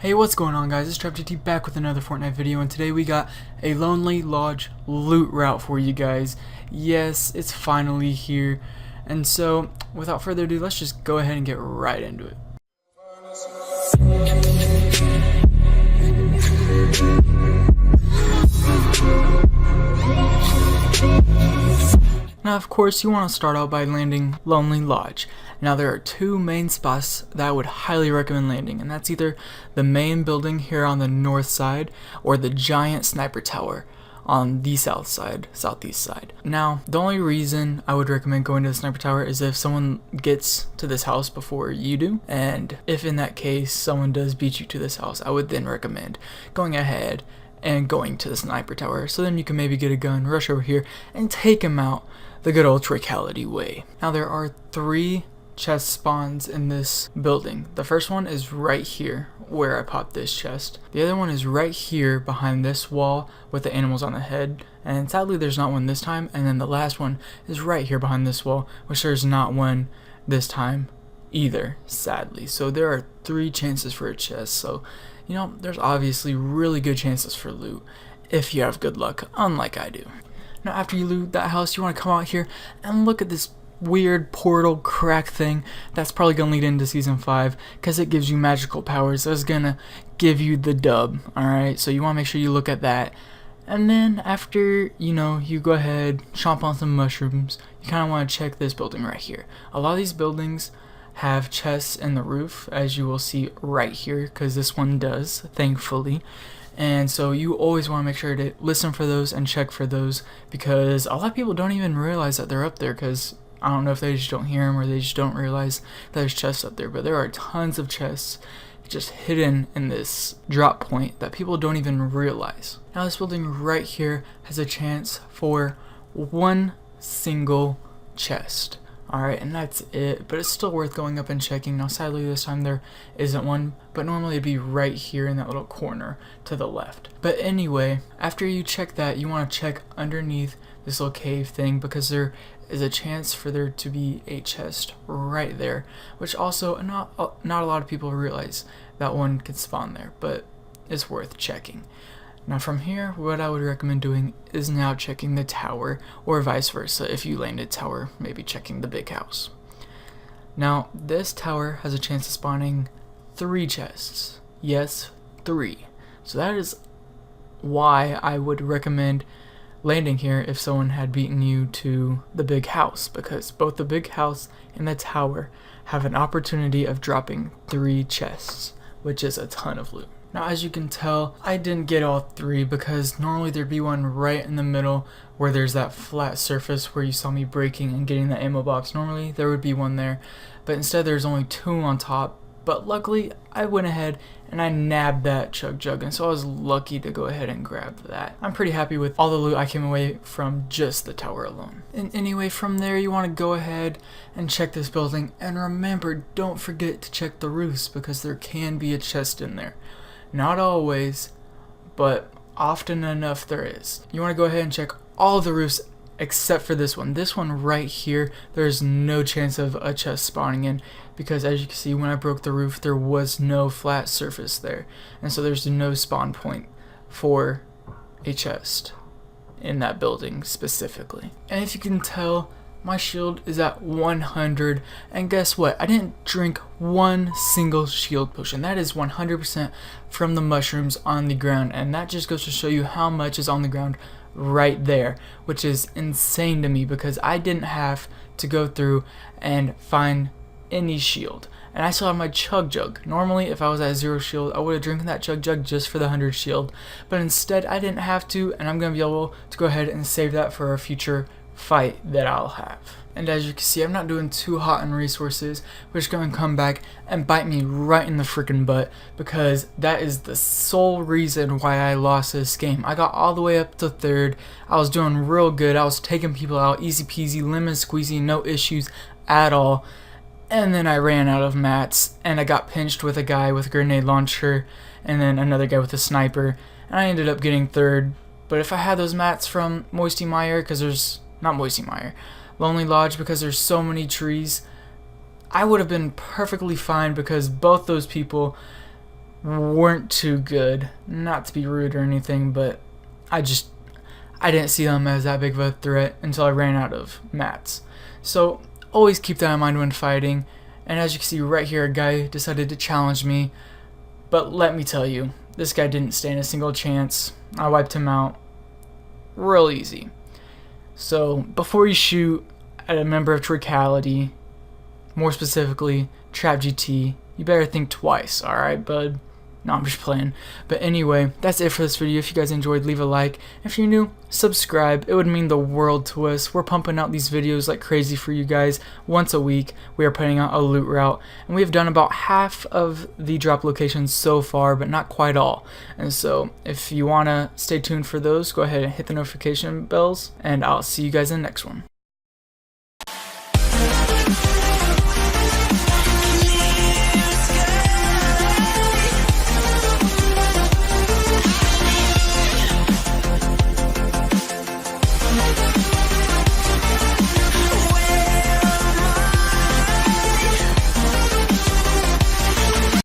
Hey, what's going on, guys? It's TrappedGT back with another Fortnite video, and today we got a Lonely Lodge loot route for you guys. Yes, it's finally here, and so without further ado, let's just go ahead and get right into it. Now, of course, you want to start out by landing Lonely Lodge. Now, there are two main spots that I would highly recommend landing, and that's either the main building here on the north side or the giant sniper tower on the southeast side. Now, the only reason I would recommend going to the sniper tower is if someone gets to this house before you do, and if in that case someone does beat you to this house, I would then recommend going ahead and going to the sniper tower, so then you can maybe get a gun, rush over here, and take him out the good old Troikality way. Now, there are three chest spawns in this building. The first one is right here where I popped this chest. The other one is right here behind this wall with the animals on the head, and sadly there's not one this time. And then the last one is right here behind this wall, which there's not one this time either, sadly. So there are three chances for a chest, so you know, there's obviously really good chances for loot if you have good luck, unlike I do. Now, after you loot that house, you want to come out here and look at this weird portal crack thing that's probably going to lead into Season 5 because it gives you magical powers. That's going to give you the dub, alright? So you want to make sure you look at that. And then after, you go ahead, chomp on some mushrooms, you kind of want to check this building right here. A lot of these buildings have chests in the roof, as you will see right here, because this one does, thankfully. And so you always want to make sure to listen for those and check for those, because a lot of people don't even realize that they're up there, because I don't know if they just don't hear them or they just don't realize there's chests up there, but there are tons of chests just hidden in this drop point that people don't even realize. Now, this building right here has a chance for one single chest. Alright, and that's it, but it's still worth going up and checking. Now, sadly, this time there isn't one, but normally it'd be right here in that little corner to the left. But anyway, after you check that, you want to check underneath this little cave thing, because there is a chance for there to be a chest right there, which also not a lot of people realize that one could spawn there, but it's worth checking. Now, from here, what I would recommend doing is now checking the tower, or vice versa. If you landed tower, maybe checking the big house. Now, this tower has a chance of spawning 3 chests. Yes, 3. So that is why I would recommend landing here if someone had beaten you to the big house, because both the big house and the tower have an opportunity of dropping 3 chests, which is a ton of loot. Now, as you can tell, I didn't get all 3 because normally there'd be one right in the middle where there's that flat surface where you saw me breaking and getting the ammo box. Normally there would be one there, but instead there's only 2 on top. But luckily, I went ahead and I nabbed that chug jug, and so I was lucky to go ahead and grab that. I'm pretty happy with all the loot I came away from just the tower alone. And anyway, from there you want to go ahead and check this building, and remember, don't forget to check the roofs because there can be a chest in there. Not always, but often enough there is. You want to go ahead and check all the roofs except for this one. This one right here, there's no chance of a chest spawning in, because as you can see, when I broke the roof, there was no flat surface there, and so there's no spawn point for a chest in that building specifically. And if you can tell, my shield is at 100, and guess what? I didn't drink one single shield potion. That is 100% from the mushrooms on the ground, and that just goes to show you how much is on the ground right there, which is insane to me, because I didn't have to go through and find any shield, and I still have my chug jug. Normally, if I was at 0 shield, I would have drinking that chug jug just for the 100 shield, but instead I didn't have to, and I'm gonna be able to go ahead and save that for a future fight that I'll have. And as you can see, I'm not doing too hot on resources, which is going to come back and bite me right in the freaking butt, because that is the sole reason why I lost this game. I got all the way up to 3rd. I was doing real good. I was taking people out easy peasy, lemon squeezy, no issues at all. And then I ran out of mats, and I got pinched with a guy with a grenade launcher, and then another guy with a sniper, and I ended up getting 3rd. But if I had those mats from Moisty Mire, because there's not Moisty Mire, Lonely Lodge, because there's so many trees, I would have been perfectly fine, because both those people weren't too good. Not to be rude or anything, but I didn't see them as that big of a threat until I ran out of mats. So always keep that in mind when fighting. And as you can see right here, a guy decided to challenge me. But let me tell you, this guy didn't stand a single chance. I wiped him out real easy. So before you shoot at a member of Troikality, more specifically TrappedGT, you better think twice, alright, bud? No, I'm just playing. But anyway, that's it for this video. If you guys enjoyed, leave a like. If you're new, subscribe. It would mean the world to us. We're pumping out these videos like crazy for you guys. Once a week, we are putting out a loot route. And we've done about half of the drop locations so far, but not quite all. And so, if you want to stay tuned for those, go ahead and hit the notification bells. And I'll see you guys in the next one.